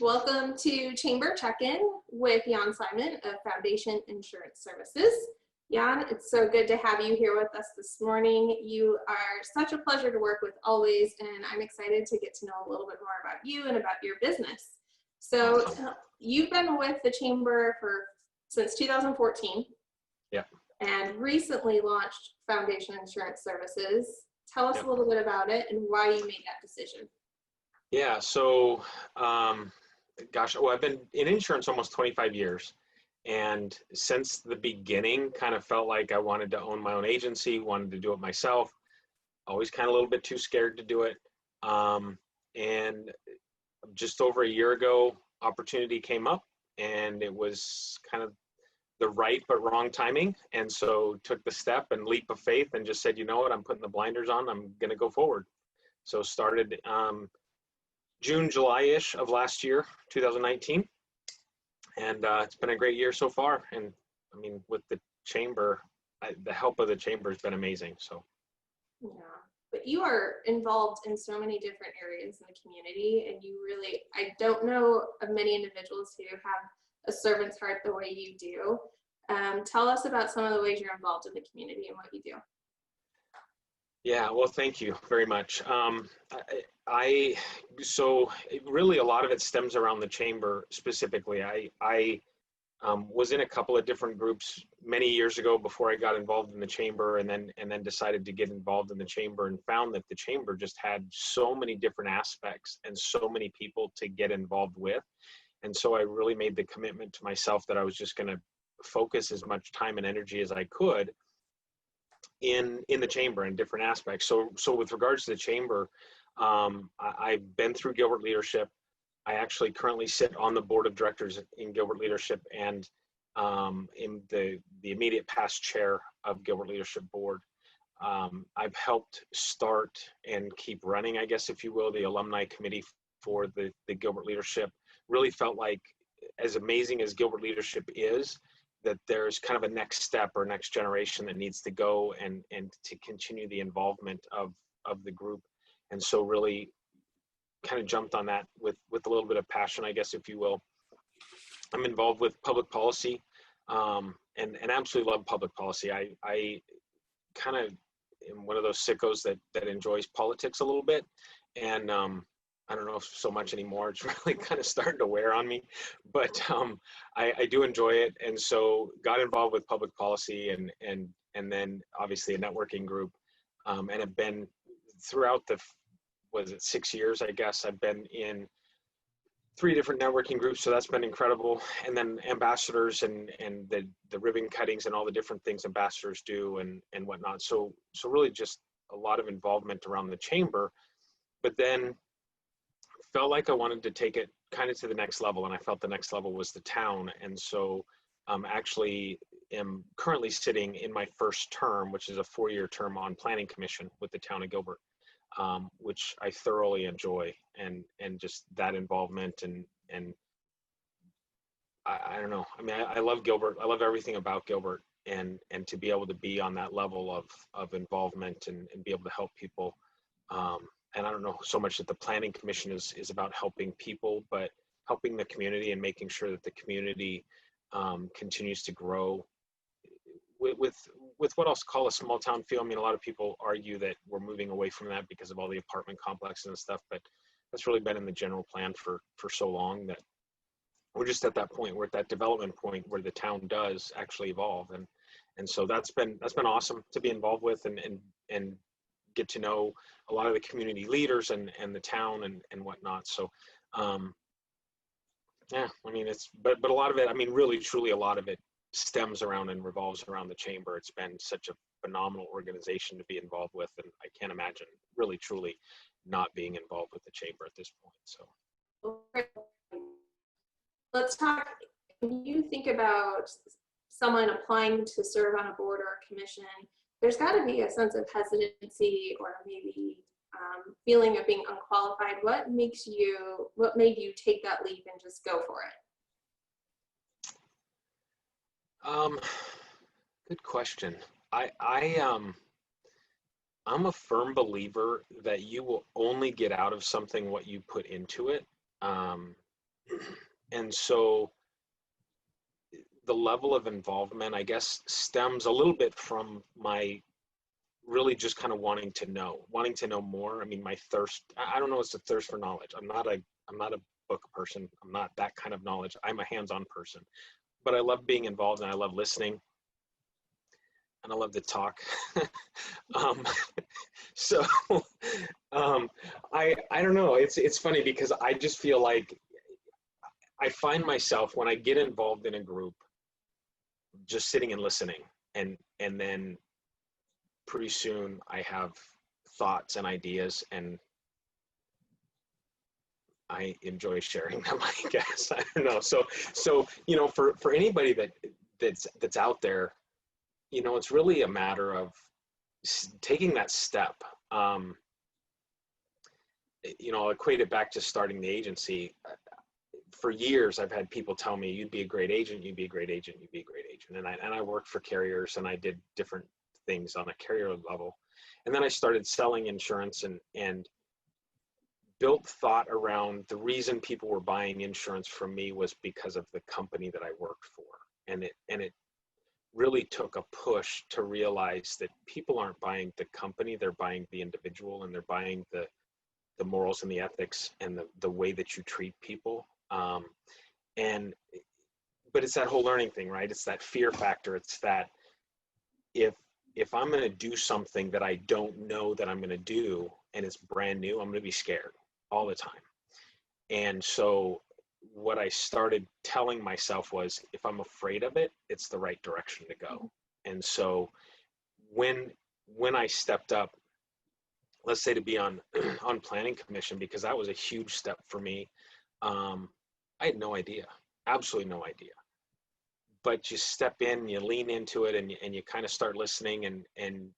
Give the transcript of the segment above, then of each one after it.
Welcome to Chamber Check-In with Jän Simon of Foundation Insurance Services. Jän, it's so good to have you here with us this morning. You are such a pleasure to work with always, and I'm excited to get to know a little bit more about you and about your business. So you've been with the Chamber since 2014. Yeah. And recently launched Foundation Insurance Services. Tell us a little bit about it and why you made that decision. Yeah, so, I've been in insurance almost 25 years. And since the beginning, kind of felt like I wanted to own my own agency, wanted to do it myself. Always kind of a little bit too scared to do it. And just over a year ago, opportunity came up, and it was kind of the right but wrong timing. And so took the step and leap of faith and just said, you know what, I'm putting the blinders on, I'm going to go forward. So started June, July-ish of last year, 2019. And it's been a great year so far. And I mean, with the Chamber, the help of the Chamber has been amazing. So. Yeah, but you are involved in so many different areas in the community, and you really, I don't know of many individuals who have a servant's heart the way you do. Tell us about some of the ways you're involved in the community and what you do. Yeah, well, thank you very much. So really a lot of it stems around the Chamber specifically. I was in a couple of different groups many years ago before I got involved in the Chamber, and then decided to get involved in the Chamber, and found that the Chamber just had so many different aspects and so many people to get involved with. And so I really made the commitment to myself that I was just going to focus as much time and energy as I could in the Chamber in different aspects. So with regards to the Chamber, I've been through Gilbert Leadership. I actually currently sit on the board of directors in Gilbert Leadership, and in the immediate past chair of Gilbert Leadership Board. I've helped start and keep running, I guess, if you will, the alumni committee for the Gilbert Leadership. Really felt like, as amazing as Gilbert Leadership is, that there's kind of a next step or next generation that needs to go and to continue the involvement of the group. And so really kind of jumped on that with a little bit of passion, I guess, if you will. I'm involved with public policy, and absolutely love public policy. I kind of am one of those sickos that enjoys politics a little bit, and I don't know if so much anymore. It's really kind of starting to wear on me, but I do enjoy it. And so got involved with public policy, and then obviously a networking group, and have been throughout 6 years, I guess. I've been in 3 different networking groups, so that's been incredible. And then ambassadors and the ribbon cuttings and all the different things ambassadors do and whatnot. So really just a lot of involvement around the Chamber, but then felt like I wanted to take it kind of to the next level, and I felt the next level was the town. And so actually am currently sitting in my first term, which is a 4-year term on Planning Commission with the town of Gilbert, which I thoroughly enjoy, and just that involvement, and I don't know. I mean, I love Gilbert. I love everything about Gilbert, and to be able to be on that level of involvement and be able to help people. And I don't know so much that the Planning Commission is about helping people, but helping the community and making sure that the community continues to grow with what I'll call a small town feel. I mean, a lot of people argue that we're moving away from that because of all the apartment complexes and stuff, but that's really been in the general plan for so long that we're just at that point. We're at that development point where the town does actually evolve, and so that's been awesome to be involved with and get to know a lot of the community leaders and the town and whatnot. So yeah, I mean, but a lot of it, I mean, really truly a lot of it stems around and revolves around the Chamber. It's been such a phenomenal organization to be involved with, and I can't imagine really truly not being involved with the Chamber at this point. So let's talk. When you think about someone applying to serve on a board or a commission, there's got to be a sense of hesitancy or maybe feeling of being unqualified. What made you take that leap and just go for it? Good question. I'm a firm believer that you will only get out of something what you put into it. And so the level of involvement, I guess, stems a little bit from my really just kind of wanting to know more. I mean, my thirst, I don't know, it's a thirst for knowledge. I'm not a book person. I'm not that kind of knowledge. I'm a hands-on person, but I love being involved and I love listening and I love to talk. um, so I don't know. It's funny because I just feel like I find myself when I get involved in a group, just sitting and listening, and then pretty soon I have thoughts and ideas, and I enjoy sharing them, I guess. I don't know. So for anybody that's out there, it's really a matter of taking that step. I'll equate it back to starting the agency. For years, I've had people tell me, you'd be a great agent, you'd be a great agent, you'd be a great agent. And I worked for carriers and I did different things on a carrier level. And then I started selling insurance and built thought around the reason people were buying insurance from me was because of the company that I worked for. And it really took a push to realize that people aren't buying the company, they're buying the individual, and they're buying the morals and the ethics and the way that you treat people. But it's that whole learning thing, right? It's that fear factor. It's that if I'm going to do something that I don't know that I'm going to do and it's brand new, I'm going to be scared all the time. And so what I started telling myself was, if I'm afraid of it, it's the right direction to go. And so when I stepped up, let's say to be on planning commission, because that was a huge step for me. I had no idea, absolutely no idea. But you step in, you lean into it, and you kind of start listening, and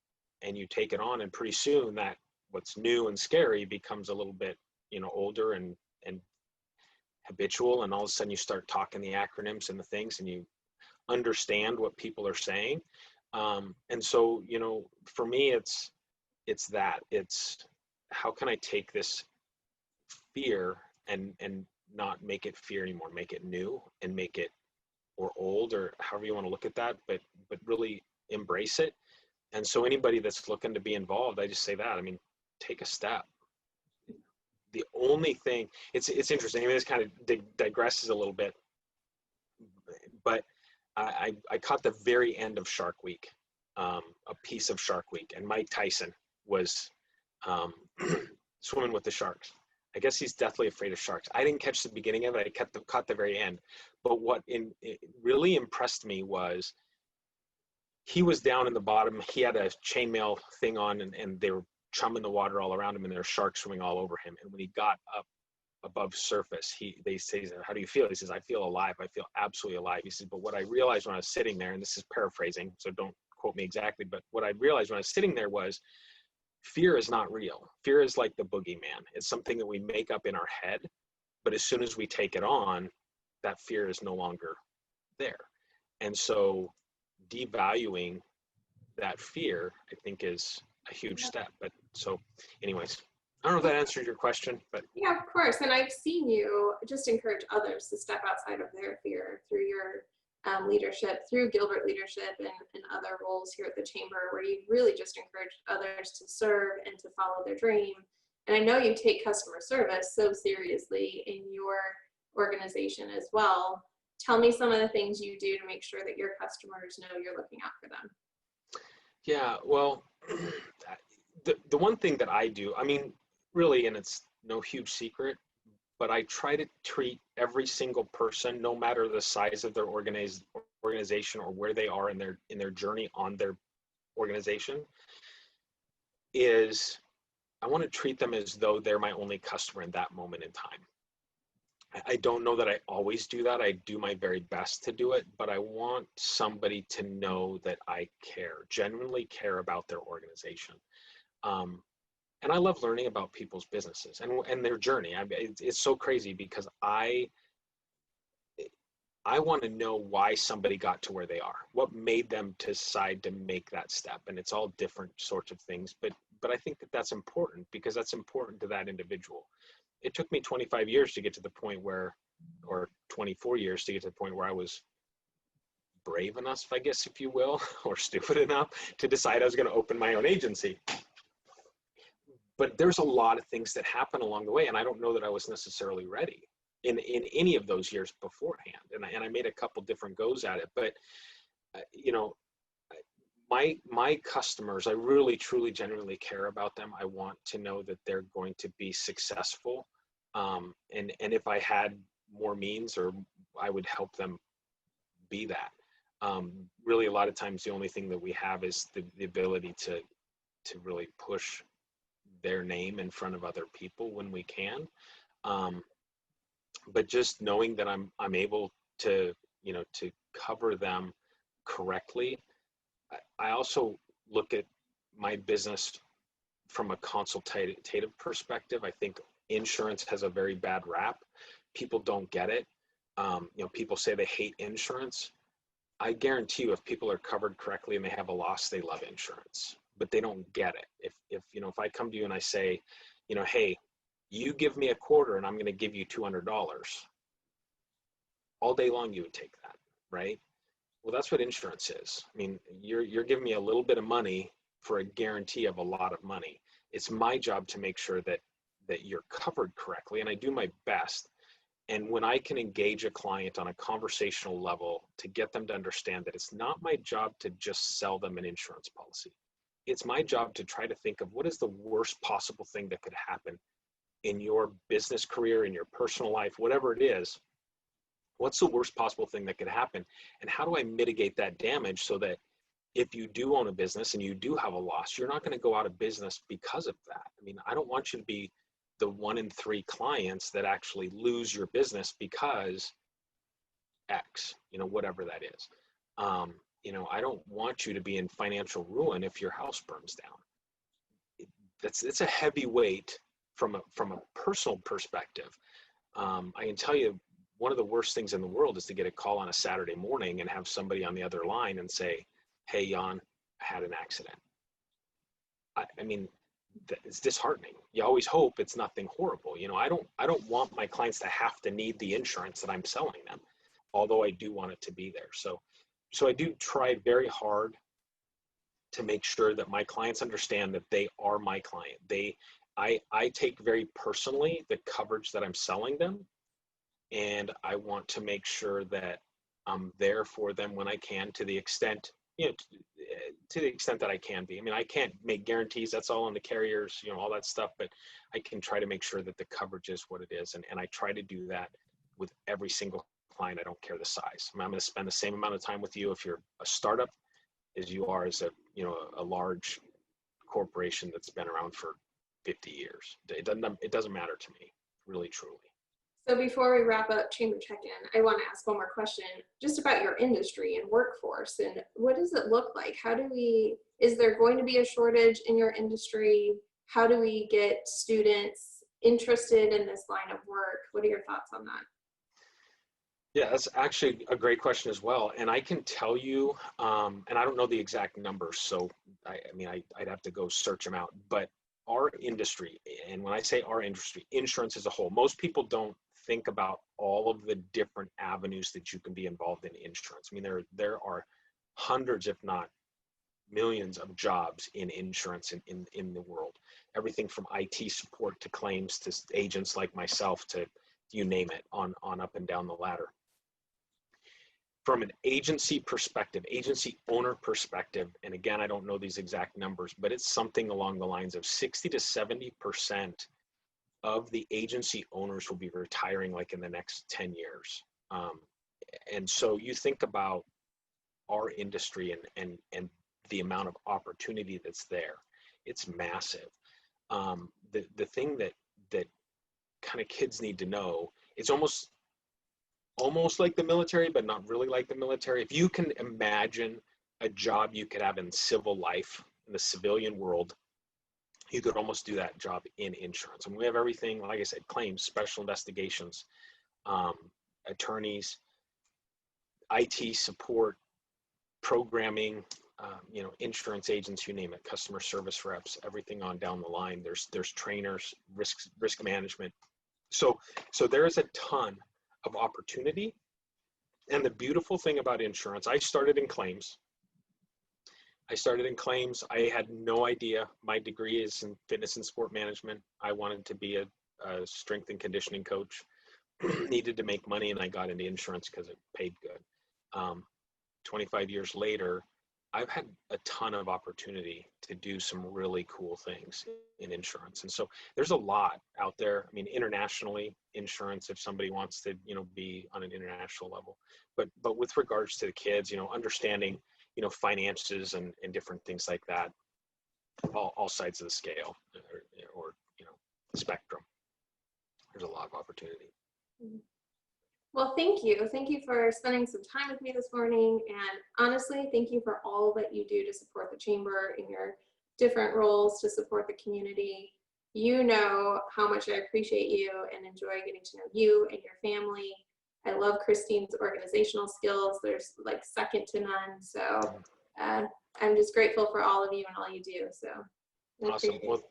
you take it on, and pretty soon that what's new and scary becomes a little bit, older and habitual, and all of a sudden you start talking the acronyms and the things, and you understand what people are saying. And so, for me, it's how can I take this fear and not make it fear anymore, make it new, and make it, or old, or however you want to look at that, but really embrace it. And so anybody that's looking to be involved, I just say that, I mean, take a step. The only thing, it's interesting, I mean, this kind of digresses a little bit, but I caught the very end of Shark Week, a piece of Shark Week, and Mike Tyson was swimming with the sharks. I guess he's deathly afraid of sharks. I didn't catch the beginning of it. I caught the very end. But what it really impressed me was he was down in the bottom. He had a chainmail thing on, and they were chumming the water all around him, and there were sharks swimming all over him. And when he got up above surface, they say, how do you feel? He says, I feel alive. I feel absolutely alive. He says, but what I realized when I was sitting there, and this is paraphrasing, so don't quote me exactly, but what I realized when I was sitting there was, fear is not real. Fear is like the boogeyman. It's something that we make up in our head, but as soon as we take it on, that fear is no longer there. And so devaluing that fear, I think, is a huge step. But so anyways, I don't know if that answered your question, but. Yeah, of course. And I've seen you just encourage others to step outside of their fear through your leadership, through Gilbert leadership and other roles here at the Chamber, where you really just encourage others to serve and to follow their dream. And I know you take customer service so seriously in your organization as well. Tell me some of the things you do to make sure that your customers know you're looking out for them. Yeah, well, the one thing that I do, I mean, really, and it's no huge secret, but I try to treat every single person, no matter the size of their organization or where they are in their journey on their organization, is I want to treat them as though they're my only customer in that moment in time. I don't know that I always do that. I do my very best to do it, but I want somebody to know that I genuinely care about their organization. And I love learning about people's businesses and their journey. I mean, it's so crazy because I want to know why somebody got to where they are, what made them decide to make that step. And it's all different sorts of things, but I think that that's important because that's important to that individual. It took me 25 years to get to the point where or 24 years to get to the point where I was brave enough, I guess, if you will, or stupid enough to decide I was going to open my own agency. But there's a lot of things that happen along the way, and I don't know that I was necessarily ready in any of those years beforehand. And I made a couple different goes at it, but you know, my customers, I really, truly, genuinely care about them. I want to know that they're going to be successful. And if I had more means, or I would help them be that. Really, a lot of times the only thing that we have is the ability to really push their name in front of other people when we can. But just knowing that I'm able to, you know, to cover them correctly. I also look at my business from a consultative perspective. I think insurance has a very bad rap. People don't get it. You know, people say they hate insurance. I guarantee you, if people are covered correctly and they have a loss, they love insurance, but they don't get it. If you know, if I come to you and I say, you know, hey, you give me a quarter and I'm going to give you $200, all day long you would take that, right? Well, that's what insurance is. I mean, you're giving me a little bit of money for a guarantee of a lot of money. It's my job to make sure that you're covered correctly, and I do my best. And when I can engage a client on a conversational level to get them to understand that it's not my job to just sell them an insurance policy. It's my job to try to think of what is the worst possible thing that could happen in your business career, in your personal life, whatever it is. What's the worst possible thing that could happen? And how do I mitigate that damage so that if you do own a business and you do have a loss, you're not going to go out of business because of that. I mean, I don't want you to be the 1 in 3 clients that actually lose your business because X, you know, whatever that is. You know, I don't want you to be in financial ruin if your house burns down. It's a heavy weight from a personal perspective. I can tell you, one of the worst things in the world is to get a call on a Saturday morning and have somebody on the other line and say, hey, Jän, I had an accident. I mean, it's disheartening. You always hope it's nothing horrible. You know, I don't want my clients to have to need the insurance that I'm selling them, although I do want it to be there. So I do try very hard to make sure that my clients understand that they are my client. I take very personally the coverage that I'm selling them, and I want to make sure that I'm there for them when I can, to the extent, you know, to the extent that I can be. I mean, I can't make guarantees. That's all on the carriers, you know, all that stuff, but I can try to make sure that the coverage is what it is. And I try to do that with every single client. I don't care the size. I mean, I'm going to spend the same amount of time with you if you're a startup as you are as a large corporation that's been around for 50 years. It doesn't matter to me, really, truly. So before we wrap up Chamber Check-In, I want to ask one more question just about your industry and workforce, and what does it look like? Is there going to be a shortage in your industry? How do we get students interested in this line of work? What are your thoughts on that? Yeah, that's actually a great question as well. And I can tell you, and I don't know the exact numbers, so I'd have to go search them out, but our industry, and when I say our industry, insurance as a whole, most people don't think about all of the different avenues that you can be involved in insurance. I mean, there are hundreds, if not millions, of jobs in insurance in the world. Everything from IT support to claims to agents like myself to you name it, on up and down the ladder. From an agency perspective, agency owner perspective, and again, I don't know these exact numbers, but it's something along the lines of 60 to 70% of the agency owners will be retiring like in the next 10 years. And so you think about our industry and the amount of opportunity that's there. It's massive. The thing that kind of kids need to know, it's almost like the military, but not really like the military. If you can imagine a job you could have in civil life, in the civilian world, you could almost do that job in insurance. And we have everything, like I said, claims, special investigations, attorneys, IT support, programming, insurance agents, you name it, customer service reps, everything on down the line. There's trainers, risk management. So there is a ton of opportunity. And the beautiful thing about insurance, I started in claims. I had no idea. My degree is in fitness and sport management. I wanted to be a strength and conditioning coach, needed to make money, and I got into insurance because it paid good. 25 years later, I've had a ton of opportunity to do some really cool things in insurance. And so there's a lot out there. I mean, internationally, insurance, if somebody wants to, be on an international level, but with regards to the kids, understanding, finances and different things like that, all sides of the scale or the spectrum. There's a lot of opportunity. Well, thank you. Thank you for spending some time with me this morning. And honestly, thank you for all that you do to support the chamber in your different roles to support the community. You know how much I appreciate you and enjoy getting to know you and your family. I love Christine's organizational skills. There's like second to none. So I'm just grateful for all of you and all you do. So awesome. Well,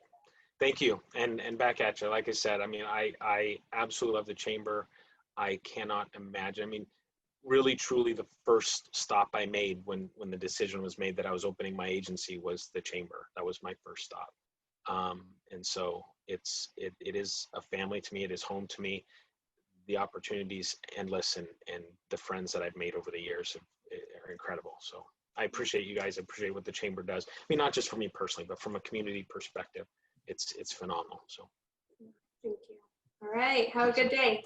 thank you. And back at you. Like I said, I mean, I absolutely love the chamber. I cannot imagine. I mean, really, truly, the first stop I made when the decision was made that I was opening my agency was the chamber. That was my first stop. And so it is a family to me. It is home to me. The opportunities endless, and the friends that I've made over the years are incredible. So I appreciate you guys. I appreciate what the chamber does. I mean, not just for me personally, but from a community perspective, it's phenomenal. So thank you. All right. Have a good day.